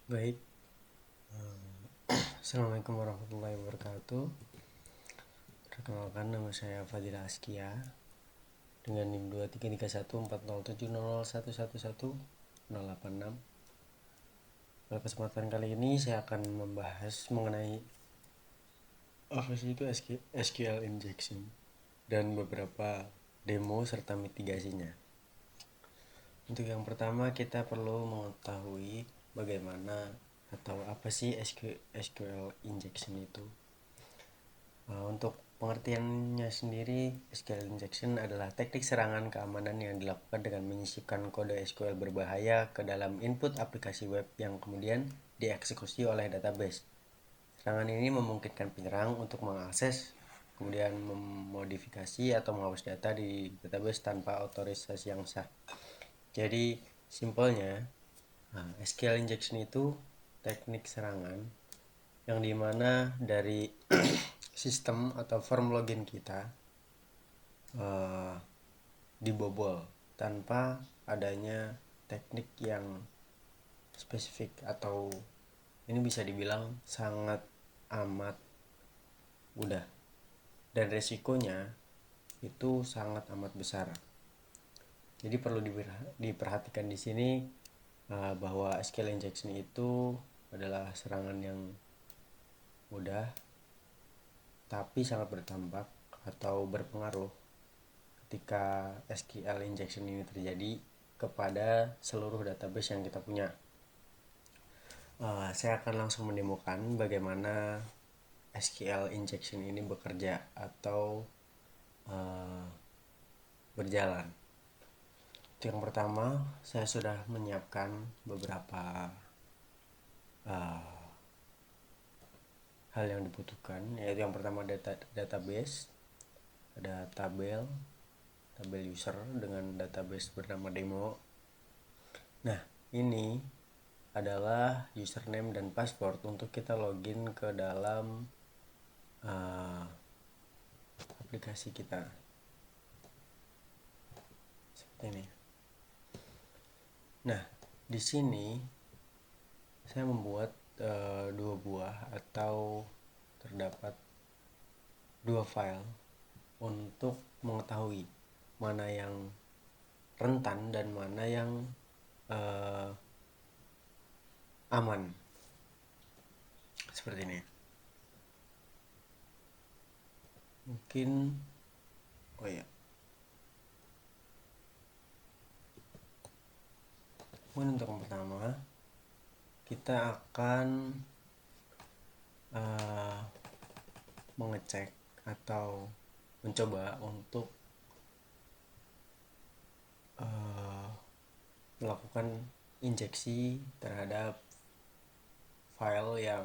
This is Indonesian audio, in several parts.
Baik, Assalamualaikum warahmatullahi wabarakatuh. Perkenalkan, nama saya Fadila Askia dengan NIM 2331407001111086. Pada kesempatan kali ini saya akan membahas mengenai apa sih itu SQL injection dan beberapa demo serta mitigasinya. Untuk yang pertama, kita perlu mengetahui bagaimana atau apa sih SQL injection itu. Untuk pengertiannya sendiri, SQL injection adalah teknik serangan keamanan yang dilakukan dengan menyisipkan kode SQL berbahaya ke dalam input aplikasi web yang kemudian dieksekusi oleh database. Serangan ini memungkinkan penyerang untuk mengakses, kemudian memodifikasi atau menghapus data di database tanpa otorisasi yang sah. Jadi, simpelnya, SQL injection itu teknik serangan yang dimana dari sistem atau form login kita dibobol tanpa adanya teknik yang spesifik, atau ini bisa dibilang sangat amat mudah dan resikonya itu sangat amat besar. Jadi perlu diperhatikan di sini bahwa SQL injection itu adalah serangan yang mudah tapi sangat berdampak atau berpengaruh ketika SQL injection ini terjadi kepada seluruh database yang kita punya. Saya akan langsung mendemokan bagaimana SQL injection ini bekerja atau berjalan. Yang pertama, saya sudah menyiapkan beberapa hal yang dibutuhkan, yaitu yang pertama database, ada tabel user dengan database bernama demo. Nah, ini adalah username dan password untuk kita login ke dalam aplikasi kita. Seperti ini. Nah, di sini saya membuat dua buah atau terdapat dua file untuk mengetahui mana yang rentan dan mana yang aman. Seperti ini. Mungkin untuk yang pertama kita akan mengecek atau mencoba untuk melakukan injeksi terhadap file yang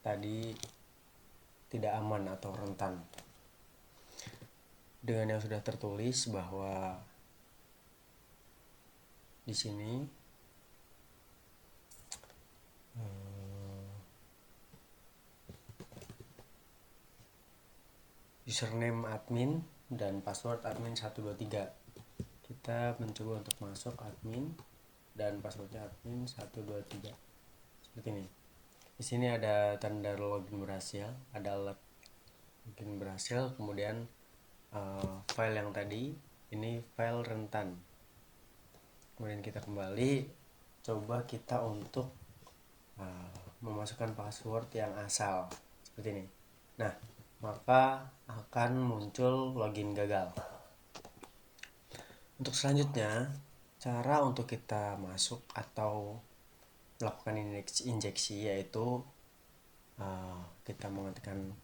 tadi tidak aman atau rentan. Dengan yang sudah tertulis bahwa di sini username admin dan password admin 123. Kita mencoba untuk masuk admin dan passwordnya admin 123. Seperti ini. Di sini ada tanda login berhasil, ada alert login berhasil, kemudian file yang tadi ini file rentan. Kemudian kita kembali, coba kita untuk memasukkan password yang asal seperti ini. Nah, maka akan muncul login gagal. Untuk selanjutnya, cara untuk kita masuk atau melakukan injeksi yaitu kita mengetikkan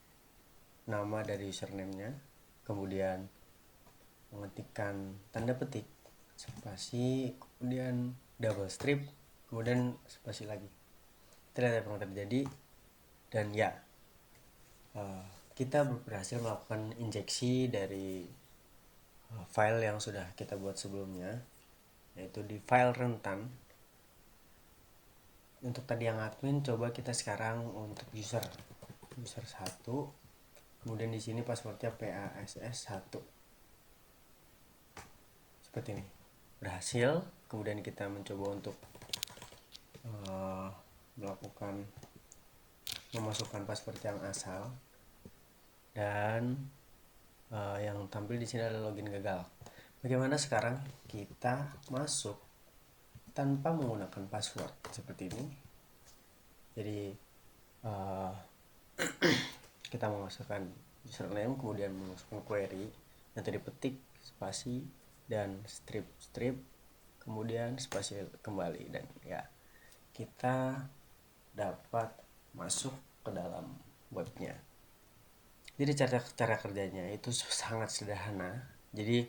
nama dari username-nya, kemudian mengetikkan tanda petik, spasi, kemudian double strip, kemudian spasi lagi. Kita lihat apa yang terjadi, dan ya, kita berhasil melakukan injeksi dari file yang sudah kita buat sebelumnya, yaitu di file rentan. Untuk tadi yang admin, coba kita sekarang untuk user 1, kemudian di sini passwordnya PASS1. Seperti ini. Berhasil. Kemudian kita mencoba untuk memasukkan password yang asal, dan yang tampil di sini adalah login gagal. Bagaimana sekarang kita masuk tanpa menggunakan password seperti ini? Jadi kita memasukkan username, kemudian memasukkan query yang tadi petik spasi dan strip, kemudian spasi kembali, dan ya kita dapat masuk ke dalam webnya. Jadi cara kerjanya itu sangat sederhana. Jadi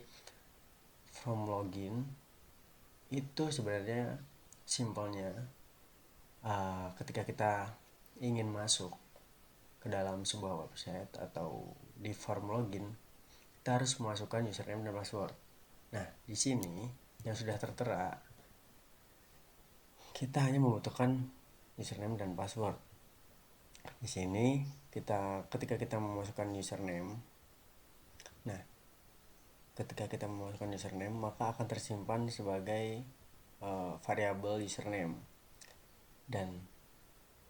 from login itu sebenarnya simpelnya ketika kita ingin masuk ke dalam sebuah website atau di form login, kita harus memasukkan username dan password. Nah, di sini yang sudah tertera, kita hanya membutuhkan username dan password. Di sini ketika kita memasukkan username, nah ketika kita memasukkan username maka akan tersimpan sebagai variabel username, dan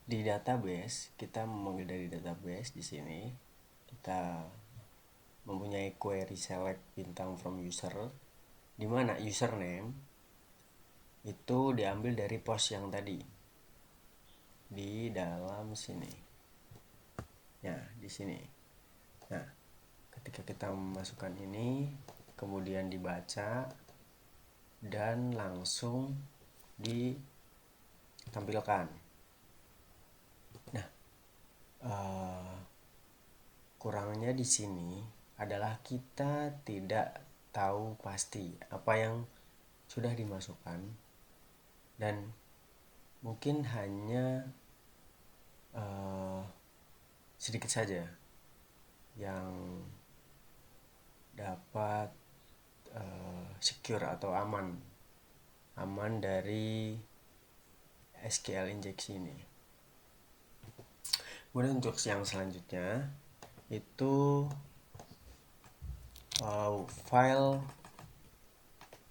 di database kita memanggil dari database. Di sini kita mempunyai query select bintang from user, di mana username itu diambil dari post yang tadi di dalam sini. Ya, di sini. Nah, ketika kita memasukkan ini, kemudian dibaca dan langsung ditampilkan. Nah, kurangnya di sini adalah kita tidak tahu pasti apa yang sudah dimasukkan, dan mungkin hanya sedikit saja yang dapat secure atau aman dari SQL injeksi ini. Kemudian untuk yang selanjutnya itu file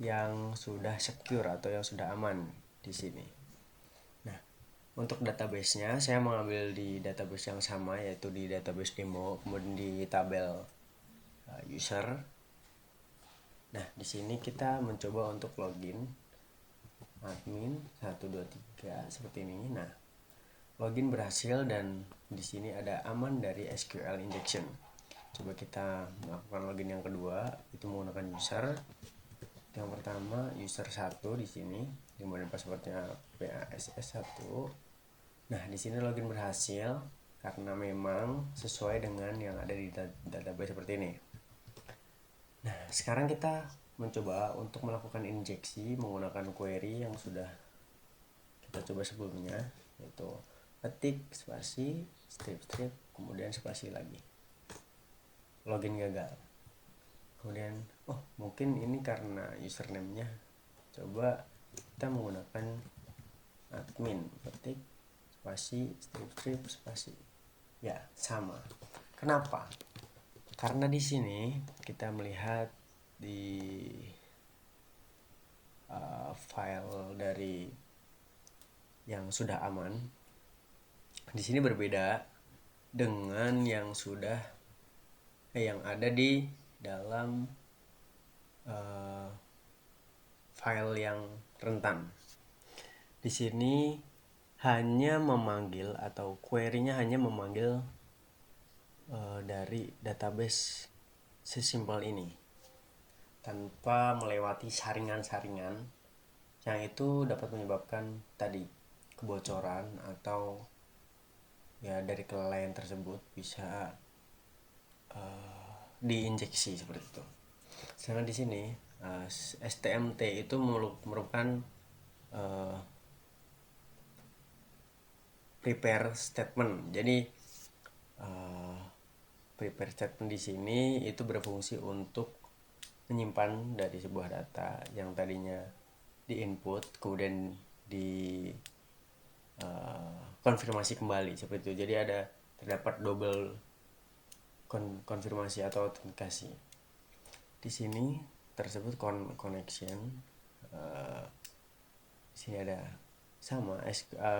yang sudah secure atau yang sudah aman di sini. Nah, untuk database-nya saya mengambil di database yang sama, yaitu di database demo, kemudian di tabel user. Nah, di sini kita mencoba untuk login admin 123 seperti ini. Nah, login berhasil dan di sini ada aman dari SQL injection. Coba kita melakukan login yang kedua, itu menggunakan user. Yang pertama user 1 di sini, kemudian passwordnya PASS1. Nah, di sini login berhasil karena memang sesuai dengan yang ada di database seperti ini. Nah, sekarang kita mencoba untuk melakukan injeksi menggunakan query yang sudah kita coba sebelumnya, yaitu ketik spasi strip, kemudian spasi lagi. Login gagal. Kemudian mungkin ini karena username-nya. Coba kita menggunakan admin, ketik spasi strip spasi. Ya, sama. Kenapa? Karena di sini kita melihat di file dari yang sudah aman, di sini berbeda dengan yang sudah yang ada di dalam file yang rentan. Di sini hanya memanggil atau query-nya hanya memanggil dari database sesimpel ini, tanpa melewati saringan-saringan yang itu dapat menyebabkan tadi kebocoran atau ya dari kelalaian tersebut bisa diinjeksi seperti itu. Sedangkan di sini STMT itu merupakan prepare statement. Jadi prepare statement di sini itu berfungsi untuk menyimpan dari sebuah data yang tadinya di input kemudian di konfirmasi kembali seperti itu. Jadi terdapat double konfirmasi atau autentikasi. Di sini tersebut connection. Di sini ada sama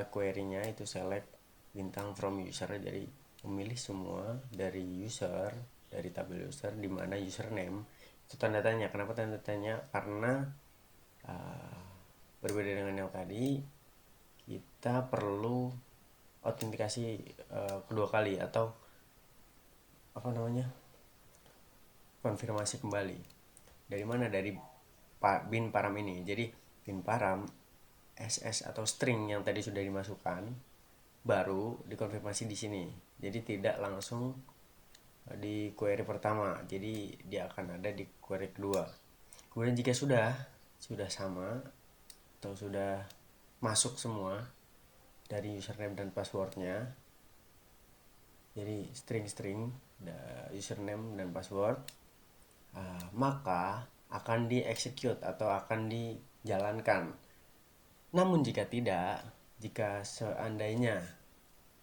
query-nya itu select bintang from user, jadi memilih semua dari user, dari tabel user di mana username itu tanda tanya. Kenapa tanda tanya? Karena berbeda dengan yang tadi, kita perlu autentikasi kedua kali, atau apa namanya, konfirmasi kembali. Dari mana? Dari bin param ini. Jadi bin param SS atau string yang tadi sudah dimasukkan baru dikonfirmasi di sini. Jadi tidak langsung di query pertama, jadi dia akan ada di query kedua. Kemudian jika sudah sama atau sudah masuk semua dari username dan passwordnya, jadi string username dan password, maka akan di-execute atau akan dijalankan. Namun jika seandainya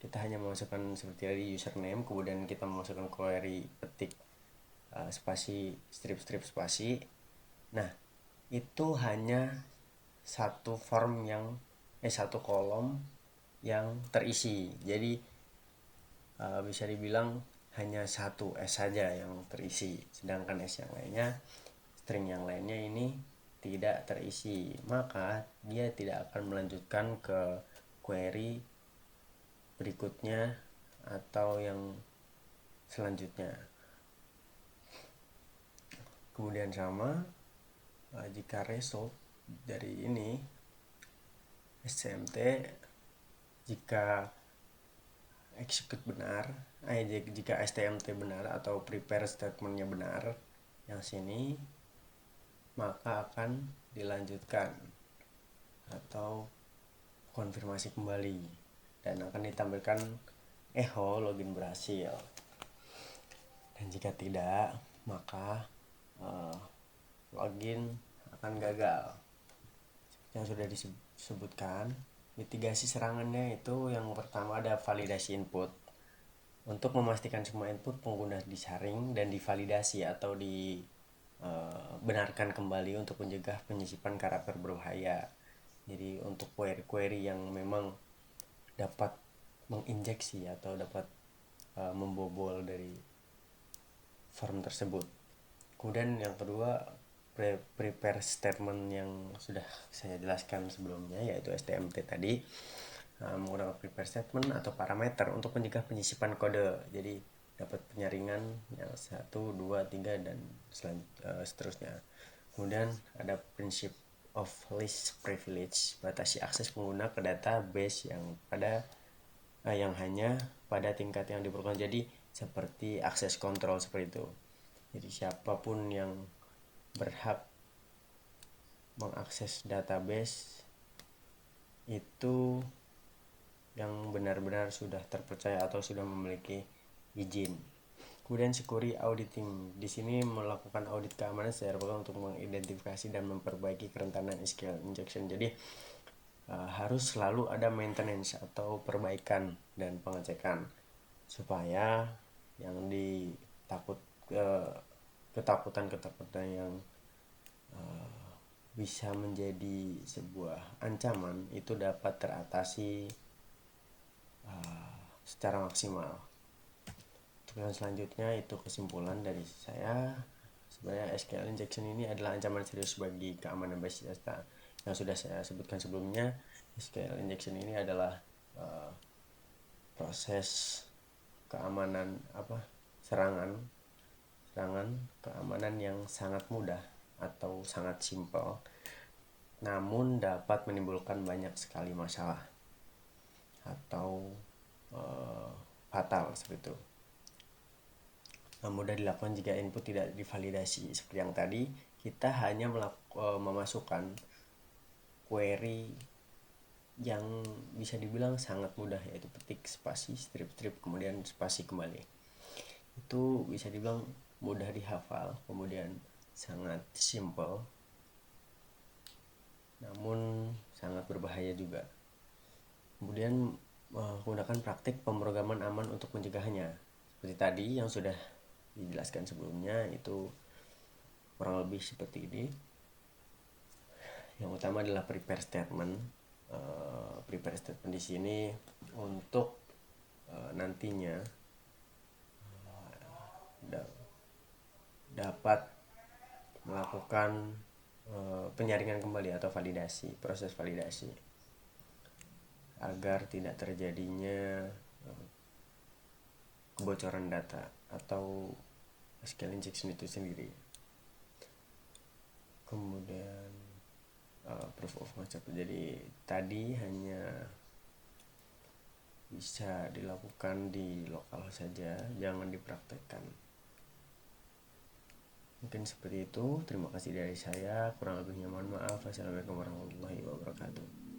kita hanya memasukkan seperti tadi username, kemudian kita memasukkan query petik spasi strip spasi, nah itu hanya satu kolom yang terisi. Jadi bisa dibilang hanya satu S saja yang terisi, sedangkan S yang lainnya, string yang lainnya ini tidak terisi, maka dia tidak akan melanjutkan ke query berikutnya atau yang selanjutnya. Kemudian sama jika result dari ini SCMT, jika execute benar, jika STMT benar atau prepare statementnya benar yang sini, maka akan dilanjutkan atau konfirmasi kembali dan akan ditampilkan echo login berhasil. Dan jika tidak, maka login akan gagal. Yang sudah disebutkan, mitigasi serangannya itu yang pertama ada validasi input. Untuk memastikan semua input pengguna disaring dan divalidasi atau dibenarkan kembali untuk mencegah penyisipan karakter berbahaya. Jadi untuk query-query yang memang dapat menginjeksi atau dapat membobol dari form tersebut. Kemudian yang kedua, prepare statement yang sudah saya jelaskan sebelumnya, yaitu STMT tadi, menggunakan prepare statement atau parameter untuk mencegah penyisipan kode. Jadi dapat penyaringan yang 1, 2, 3 dan seterusnya. Kemudian ada prinsip of least privilege, batasi akses pengguna ke database yang hanya pada tingkat yang diperlukan. Jadi seperti akses kontrol seperti itu. Jadi siapapun yang berhak mengakses database itu yang benar-benar sudah terpercaya atau sudah memiliki izin. Kemudian security auditing, di sini melakukan audit keamanan secara berkala untuk mengidentifikasi dan memperbaiki kerentanan SQL injection. Jadi harus selalu ada maintenance atau perbaikan dan pengecekan supaya yang ketakutan yang bisa menjadi sebuah ancaman itu dapat teratasi secara maksimal. Untuk yang selanjutnya itu kesimpulan dari saya, sebenarnya SQL injection ini adalah ancaman serius bagi keamanan basis data. Yang sudah saya sebutkan sebelumnya, SQL injection ini adalah proses keamanan serangan keamanan yang sangat mudah atau sangat simpel, namun dapat menimbulkan banyak sekali masalah atau fatal seperti itu. Mudah dilakukan jika input tidak divalidasi. Seperti yang tadi, kita hanya memasukkan query yang bisa dibilang sangat mudah, yaitu petik spasi strip kemudian spasi kembali. Itu bisa dibilang mudah dihafal, kemudian sangat simple, namun sangat berbahaya juga. Kemudian menggunakan praktik pemrograman aman untuk mencegahnya. Seperti tadi yang sudah dijelaskan sebelumnya, itu kurang lebih seperti ini. Yang utama adalah prepare statement prepare statement di sini untuk nantinya dapat melakukan penyaringan kembali atau validasi, proses validasi, agar tidak terjadinya kebocoran data atau SQL injection itu sendiri. Kemudian proof of concept, jadi tadi hanya bisa dilakukan di lokal saja, jangan dipraktekkan. Mungkin seperti itu. Terima kasih dari saya, kurang lebihnya mohon maaf. Wassalamualaikum warahmatullahi wabarakatuh.